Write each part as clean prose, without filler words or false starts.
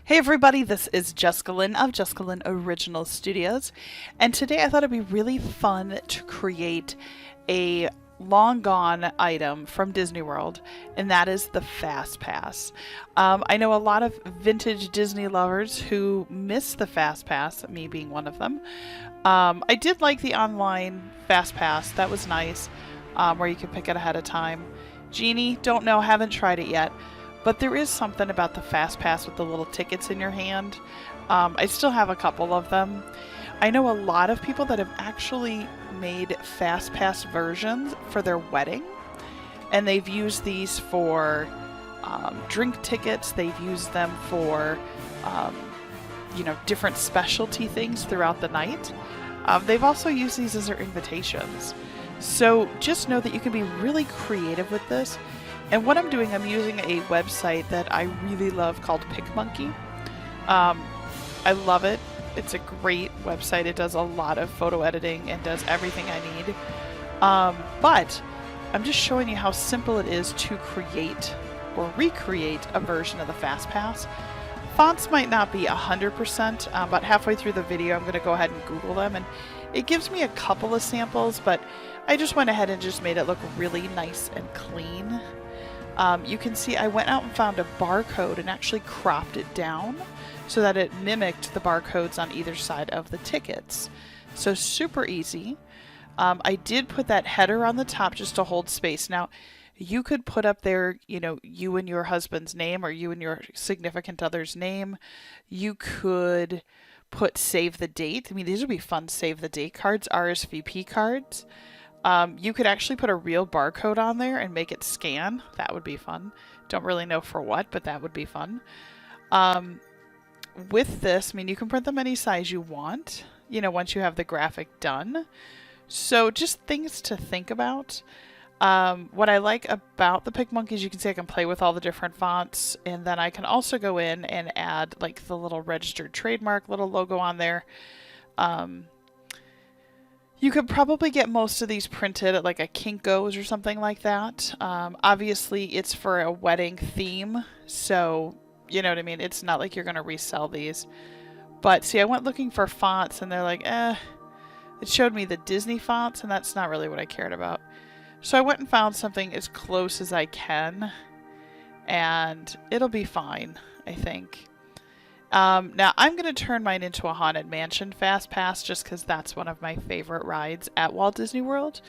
Hey everybody, this is Jessica Lynn of JessicaLynnOriginal Studios, and today I thought it'd be really fun to create a long gone item from Disney World, and that is the FastPass. I know a lot of vintage Disney lovers who miss the FastPass, me being one of them. I did like the online FastPass, that was nice, where you can pick it ahead of time. Genie, don't know, haven't tried it yet. But there is something about the FastPass with the little tickets in your hand. I still have a couple of them. I know a lot of people that have actually made FastPass versions for their wedding. And they've used these for drink tickets. They've used them for, different specialty things throughout the night. They've also used these as their invitations. So just know that you can be really creative with this. And what I'm doing, I'm using a website that I really love called PicMonkey. I love it. It's a great website. It does a lot of photo editing and does everything I need. But I'm just showing you how simple it is to create or recreate a version of the FastPass. Fonts might not be 100%, but halfway through the video I'm going to go ahead and Google them. And it gives me a couple of samples, but I just went ahead and just made it look really nice and clean. You can see I went out and found a barcode and actually cropped it down so that it mimicked the barcodes on either side of the tickets. So super easy. I did put that header on the top just to hold space. Now, you could put up there, you and your husband's name or you and your significant other's name. You could put save the date. I mean, these would be fun save the date cards, RSVP cards. You could actually put a real barcode on there and make it scan. That would be fun. Don't really know for what, but that would be fun. With this, I mean, you can print them any size you want, once you have the graphic done. So just things to think about. What I like about the PicMonkey is you can see I can play with all the different fonts, and then I can also go in and add like the little registered trademark little logo on there. You could probably get most of these printed at like a Kinko's or something like that. Obviously, it's for a wedding theme, so you know what I mean? It's not like you're going to resell these. But see, I went looking for fonts, and they're like, It showed me the Disney fonts, and that's not really what I cared about. So I went and found something as close as I can, and it'll be fine, I think. Now, I'm going to turn mine into a Haunted Mansion FastPass just because that's one of my favorite rides at Walt Disney World.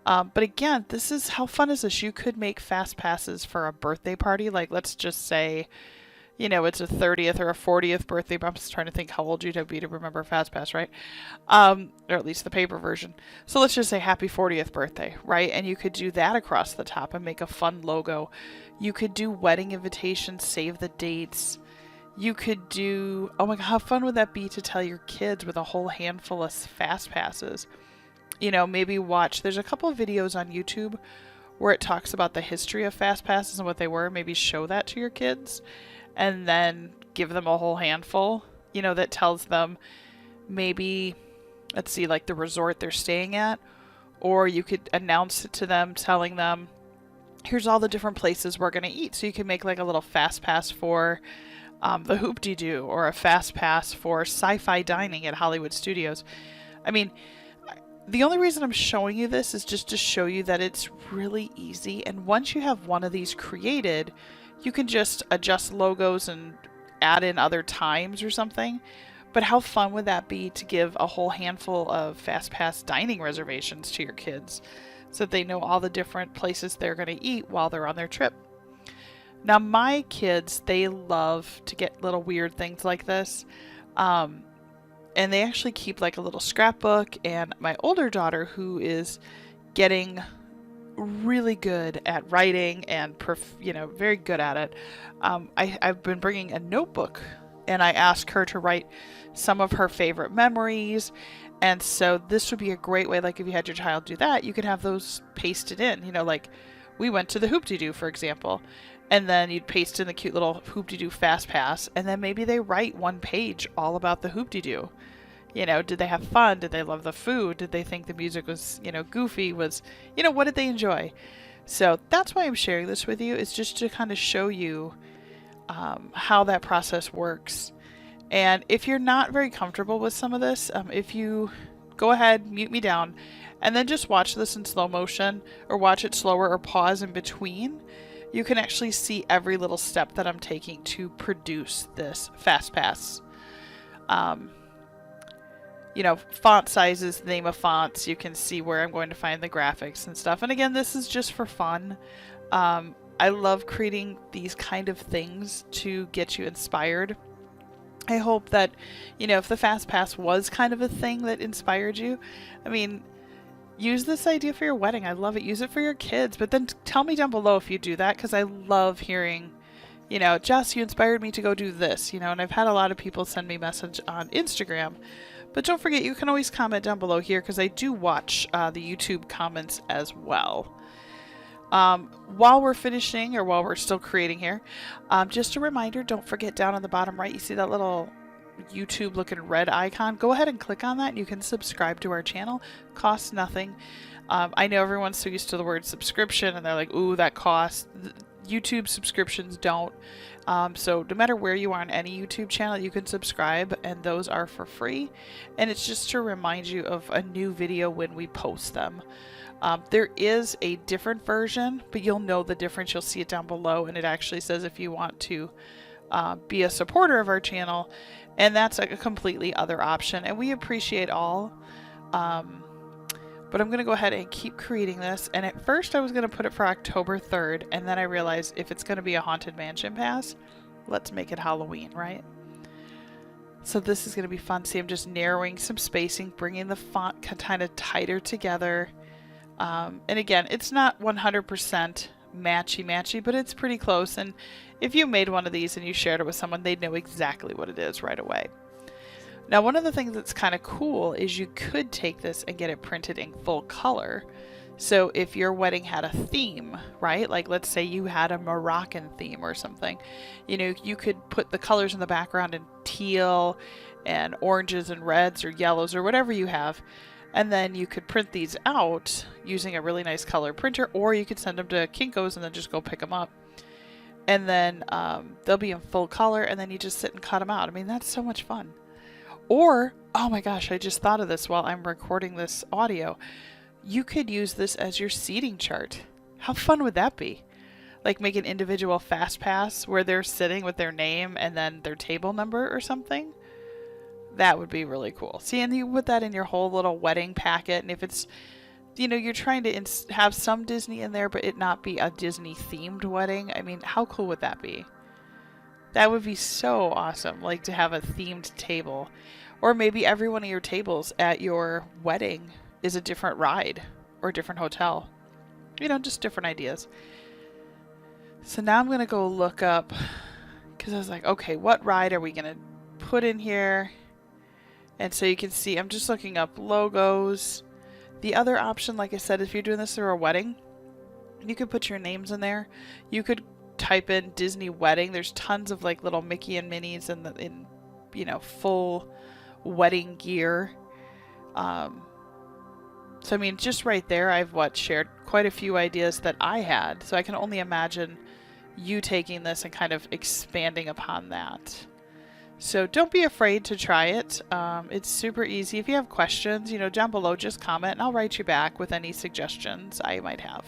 But again, this is, how fun is this? You could make FastPasses for a birthday party. Like, let's just say, it's a 30th or a 40th birthday. I'm just trying to think how old you'd have to be to remember FastPass, right? Or at least the paper version. So let's just say happy 40th birthday, right? And you could do that across the top and make a fun logo. You could do wedding invitations, save the dates. You could do, oh my god, how fun would that be to tell your kids with a whole handful of FastPasses? Maybe watch, there's a couple of videos on YouTube where it talks about the history of FastPasses and what they were. Maybe show that to your kids and then give them a whole handful, that tells them maybe, let's see, like the resort they're staying at. Or you could announce it to them, telling them, here's all the different places we're going to eat. So you can make like a little FastPass for the Hoop-de-Doo, or a FastPass for sci-fi dining at Hollywood Studios. I mean, the only reason I'm showing you this is just to show you that it's really easy. And once you have one of these created, you can just adjust logos and add in other times or something. But how fun would that be to give a whole handful of FastPass dining reservations to your kids so that they know all the different places they're going to eat while they're on their trip? Now, my kids, they love to get little weird things like this. And they actually keep like a little scrapbook. And my older daughter, who is getting really good at writing and, very good at it, I've been bringing a notebook. And I asked her to write some of her favorite memories. And so this would be a great way, like if you had your child do that, you could have those pasted in. Like we went to the Hoop-de-Doo, for example. And then you'd paste in the cute little Hoop-de-Doo FastPass, and then maybe they write one page all about the Hoop-de-Doo. Did they have fun? Did they love the food? Did they think the music was, goofy? What did they enjoy? So that's why I'm sharing this with you, is just to kind of show you how that process works. And if you're not very comfortable with some of this, if you go ahead, mute me down, and then just watch this in slow motion, or watch it slower, or pause in between, you can actually see every little step that I'm taking to produce this FastPass. You know, font sizes, name of fonts, you can see where I'm going to find the graphics and stuff. And again, this is just for fun. I love creating these kind of things to get you inspired. I hope that, you know, if the FastPass was kind of a thing that inspired you, I mean, use this idea for your wedding. I love it. Use it for your kids. But then tell me down below if you do that, because I love hearing, you know, Jess, you inspired me to go do this, you know, and I've had a lot of people send me message on Instagram. But don't forget, you can always comment down below here, because I do watch the YouTube comments as well. While we're finishing, or while we're still creating here, just a reminder, don't forget down on the bottom right, you see that little YouTube looking red icon? Go ahead and click on that and you can subscribe to our channel. Costs nothing. I know everyone's so used to the word subscription and they're like, ooh, that costs. YouTube subscriptions don't. So no matter where you are on any YouTube channel, you can subscribe, and those are for free. And it's just to remind you of a new video when we post them. There is a different version, but you'll know the difference. You'll see it down below, and it actually says if you want to be a supporter of our channel, and that's a completely other option, and we appreciate all. But I'm going to go ahead and keep creating this, and at first I was going to put it for October 3rd, and then I realized if it's going to be a Haunted Mansion pass, let's make it Halloween, right? So this is going to be fun. See, I'm just narrowing some spacing, bringing the font kind of tighter together. And again, it's not 100% matchy-matchy, but it's pretty close. And if you made one of these and you shared it with someone, they'd know exactly what it is right away. Now, one of the things that's kind of cool is you could take this and get it printed in full color. So if your wedding had a theme, right? Like let's say you had a Moroccan theme or something, you know, you could put the colors in the background in teal and oranges and reds or yellows or whatever you have. And then you could print these out using a really nice color printer, or you could send them to Kinko's and then just go pick them up. And then they'll be in full color, and then you just sit and cut them out. I mean, that's so much fun. Or, oh my gosh, I just thought of this while I'm recording this audio. You could use this as your seating chart. How fun would that be? Like make an individual FastPass where they're sitting with their name and then their table number or something. That would be really cool. See, and you put that in your whole little wedding packet. And if it's, you know, you're trying to have some Disney in there, but it not be a Disney themed wedding. I mean, how cool would that be? That would be so awesome, like to have a themed table. Or maybe every one of your tables at your wedding is a different ride or a different hotel. You know, just different ideas. So now I'm going to go look up, because I was like, okay, what ride are we going to put in here? And so you can see, I'm just looking up logos. The other option, like I said, if you're doing this through a wedding, you could put your names in there. You could type in Disney wedding. There's tons of like little Mickey and Minnie's in you know, full wedding gear. So I mean, just right there, I've shared quite a few ideas that I had. So I can only imagine you taking this and kind of expanding upon that. So don't be afraid to try it. It's super easy. If you have questions, you know, down below, just comment and I'll write you back with any suggestions I might have.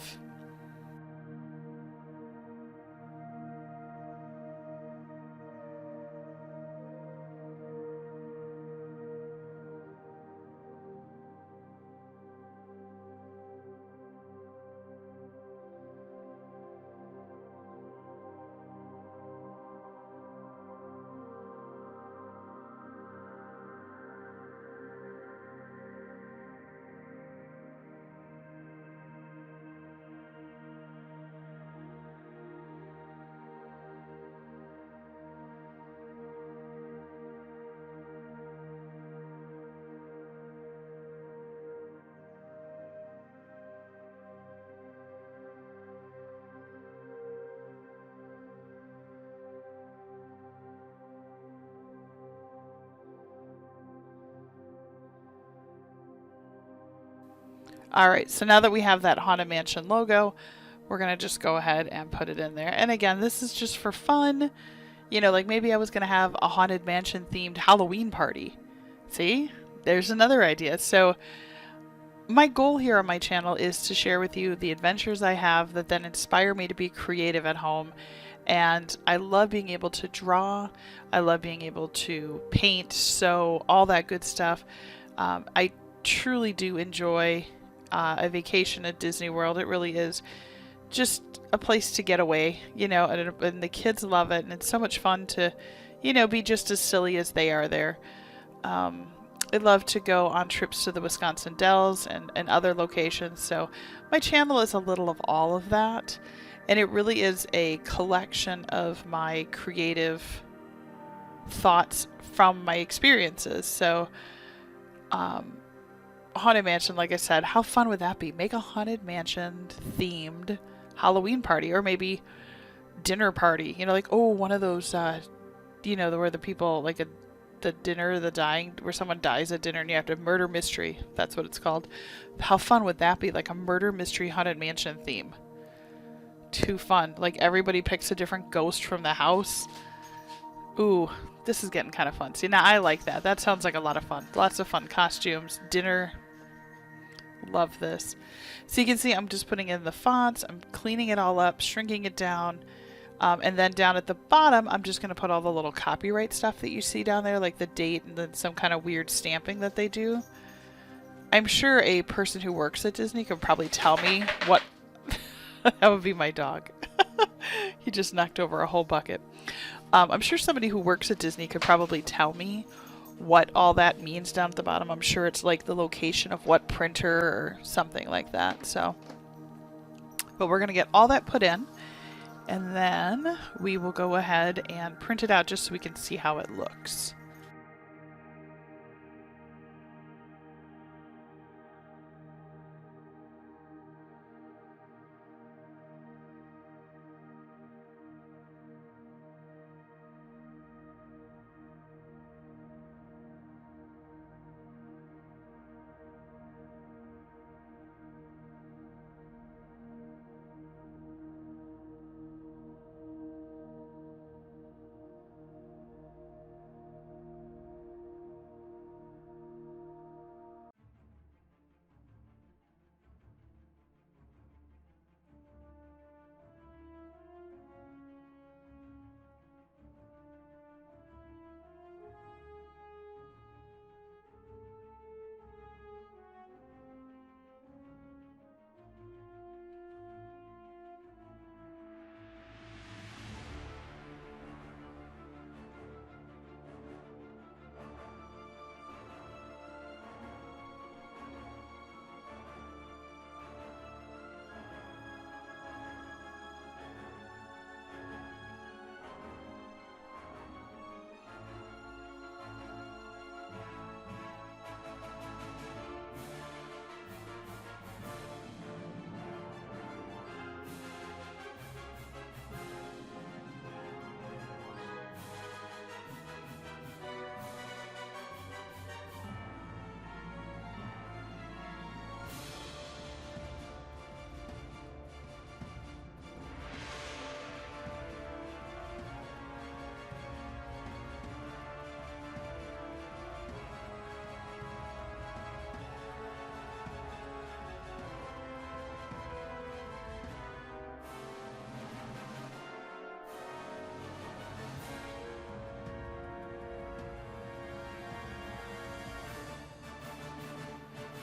Alright, so now that we have that Haunted Mansion logo, we're going to just go ahead and put it in there. And again, this is just for fun. You know, like maybe I was going to have a Haunted Mansion themed Halloween party. See? There's another idea. So my goal here on my channel is to share with you the adventures I have that then inspire me to be creative at home. And I love being able to draw. I love being able to paint, sew, all that good stuff. I truly do enjoy a vacation at Disney World. It really is just a place to get away, you know, and the kids love it. And it's so much fun to, you know, be just as silly as they are there. I love to go on trips to the Wisconsin Dells and other locations. So my channel is a little of all of that. And it really is a collection of my creative thoughts from my experiences. So, Haunted Mansion, like I said, how fun would that be? Make a Haunted Mansion themed Halloween party, or maybe dinner party. You know, like, oh, one of those, you know, where the people, like the dinner, the dying, where someone dies at dinner and you have to murder mystery. That's what it's called. How fun would that be? Like a murder mystery Haunted Mansion theme. Too fun. Like everybody picks a different ghost from the house. Ooh, this is getting kind of fun. See, now I like that. That sounds like a lot of fun. Lots of fun costumes, dinner. Love this. So you can see I'm just putting in the fonts. I'm cleaning it all up, shrinking it down. And then down at the bottom, I'm just going to put all the little copyright stuff that you see down there, like the date and then some kind of weird stamping that they do. I'm sure a person who works at Disney could probably tell me what... That would be my dog. He just knocked over a whole bucket. I'm sure somebody who works at Disney could probably tell me what all that means down at the bottom. I'm sure it's like the location of what printer or something like that. So, but we're going to get all that put in, and then we will go ahead and print it out just so we can see how it looks.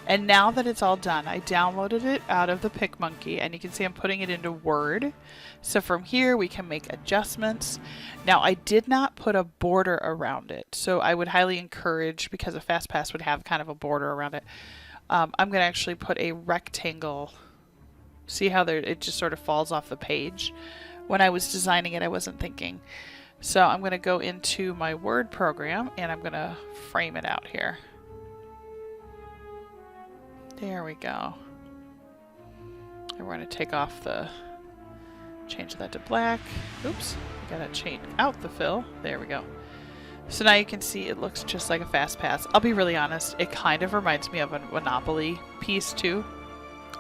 And now that it's all done, I downloaded it out of the PicMonkey, and you can see I'm putting it into Word. So from here we can make adjustments. Now I did not put a border around it, so I would highly encourage, because a FastPass would have kind of a border around it, I'm going to actually put a rectangle. See how there, it just sort of falls off the page? When I was designing it, I wasn't thinking. So I'm going to go into my Word program and I'm going to frame it out here. There we go. And we're going to take off the, change that to black. Oops, I gotta change out the fill. There we go. So now you can see it looks just like a FastPass. I'll be really honest, it kind of reminds me of a Monopoly piece too.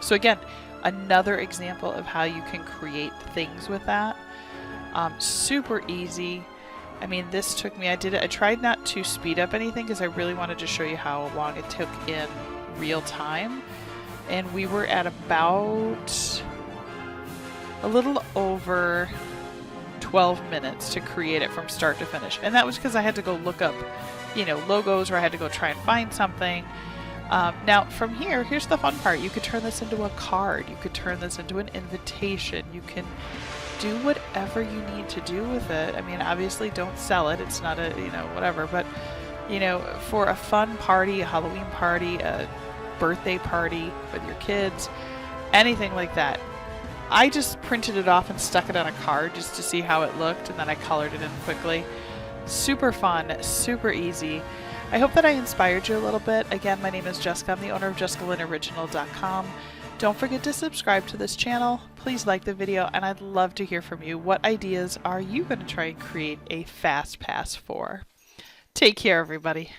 So again, another example of how you can create things with that. Super easy. I mean, this took me, I tried not to speed up anything because I really wanted to show you how long it took in real time. And we were at about a little over 12 minutes to create it from start to finish. And that was because I had to go look up, you know, logos, or I had to go try and find something. Now from here, here's the fun part. You could turn this into a card. You could turn this into an invitation. You can do whatever you need to do with it. I mean, obviously don't sell it. It's not a, you know, whatever, but you know, for a fun party, a Halloween party, a birthday party with your kids, anything like that. I just printed it off and stuck it on a card just to see how it looked, and then I colored it in quickly. Super fun, super easy. I hope that I inspired you a little bit. Again, my name is Jessica. I'm the owner of JessicaLynnOriginal.com. Don't forget to subscribe to this channel. Please like the video, and I'd love to hear from you. What ideas are you going to try and create a FastPass for? Take care, everybody.